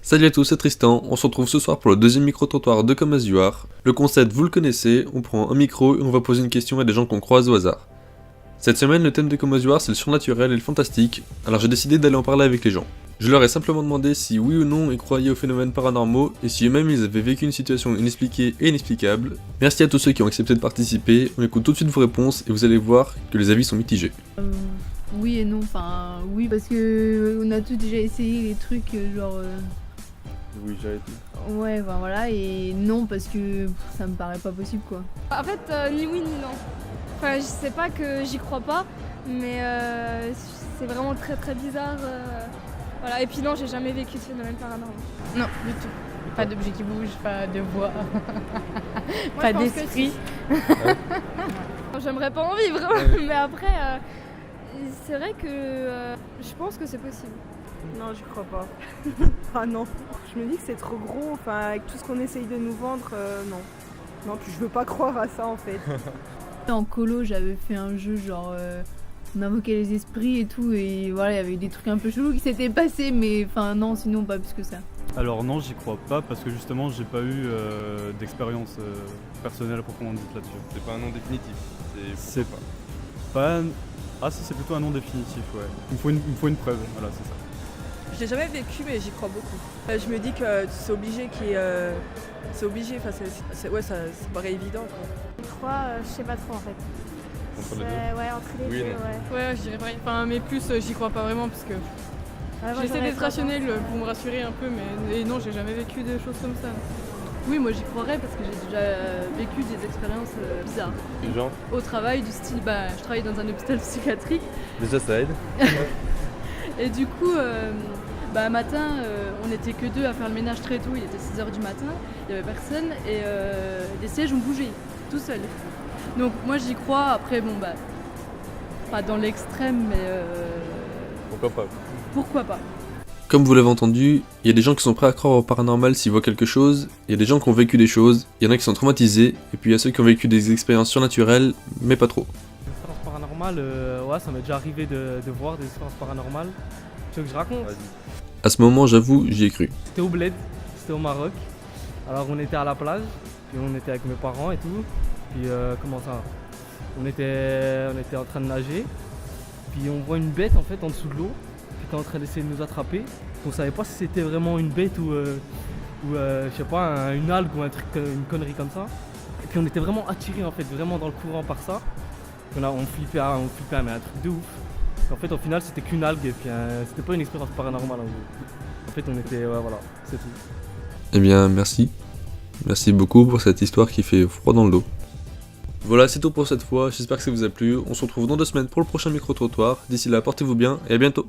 Salut à tous, c'est Tristan, on se retrouve ce soir pour le deuxième micro-trottoir de Comme As You Are. Le concept, vous le connaissez, on prend un micro et on va poser une question à des gens qu'on croise au hasard. Cette semaine, le thème de Comme As You Are, c'est le surnaturel et le fantastique, alors j'ai décidé d'aller en parler avec les gens. Je leur ai simplement demandé si oui ou non ils croyaient aux phénomènes paranormaux et si eux-mêmes ils avaient vécu une situation inexpliquée et inexplicable. Merci à tous ceux qui ont accepté de participer, on écoute tout de suite vos réponses et vous allez voir que les avis sont mitigés. Oui et non, enfin oui parce que on a tous déjà essayé les trucs Oui, j'ai été. ouais enfin voilà, et non parce que ça me paraît pas possible quoi. En fait, ni oui ni non. Enfin, je sais pas que j'y crois pas, mais c'est vraiment très très bizarre. Voilà. Et puis non, j'ai jamais vécu de phénomène paranormal. Non, du tout. Pas d'objet qui bouge, pas de voix, Moi, pas je pense que d'esprit. J'aimerais pas en vivre, mais après, c'est vrai que je pense que c'est possible. Non, j'y crois pas. Ah non. Je me dis que c'est trop gros, enfin avec tout ce qu'on essaye de nous vendre, non. Non, puis je veux pas croire à ça en fait. En colo j'avais fait un jeu on invoquait les esprits et tout, et voilà il y avait des trucs un peu chelous qui s'étaient passés, mais enfin non, sinon pas plus que ça. Alors non, j'y crois pas parce que justement j'ai pas eu d'expérience personnelle proprement dite là-dessus. C'est pas un nom définitif. C'est pas... Ah si, c'est plutôt un nom définitif, ouais. Il me faut une preuve, voilà, c'est ça. Je l'ai jamais vécu, mais j'y crois beaucoup. Je me dis que c'est obligé qu'il y ait... C'est obligé, enfin ouais, ça paraît évident quoi. Je crois, je sais pas trop en fait. Entre les deux. Ouais, entre les Oui et deux, non. ouais. Ouais, je dirais pareil. Enfin, mais plus, j'y crois pas vraiment parce que Ouais, moi, j'essaie j'aurais d'être pas rationnelle pour me rassurer un peu, mais et non, j'ai jamais vécu de choses comme ça. Oui, moi j'y croirais parce que j'ai déjà vécu des expériences bizarres. Du genre, Au travail, du style, je travaille dans un hôpital psychiatrique. déjà ça aide. Et du coup, matin, on n'était que deux à faire le ménage très tôt, il était 6h du matin, il n'y avait personne, et les sièges ont bougé, tout seuls. Donc moi j'y crois, après pas dans l'extrême, mais Pourquoi pas? pourquoi pas. Comme vous l'avez entendu, il y a des gens qui sont prêts à croire au paranormal s'ils voient quelque chose, il y a des gens qui ont vécu des choses, il y en a qui sont traumatisés, et puis il y a ceux qui ont vécu des expériences surnaturelles, mais pas trop. Une expérience paranormale, ouais, ça m'est déjà arrivé de voir des expériences paranormales. Tu veux que je raconte? Vas-y. À ce moment, j'avoue, j'y ai cru. C'était au Bled, c'était au Maroc. Alors on était à la plage, puis on était avec mes parents et tout. Puis comment ça? On était en train de nager, puis on voit une bête en fait en dessous de l'eau, qui était en train d'essayer de nous attraper. On savait pas si c'était vraiment une bête ou je sais pas, une algue ou un truc, une connerie comme ça. Et puis on était vraiment attirés en fait, vraiment dans le courant par ça. On flippait, mais un truc de ouf. En fait, au final, c'était qu'une algue et puis c'était pas une expérience paranormale en gros. En fait, on était, ouais, voilà, c'est tout. Eh bien, merci. Merci beaucoup pour cette histoire qui fait froid dans le dos. Voilà, c'est tout pour cette fois, j'espère que ça vous a plu. On se retrouve dans 2 semaines pour le prochain micro-trottoir. D'ici là, portez-vous bien et à bientôt.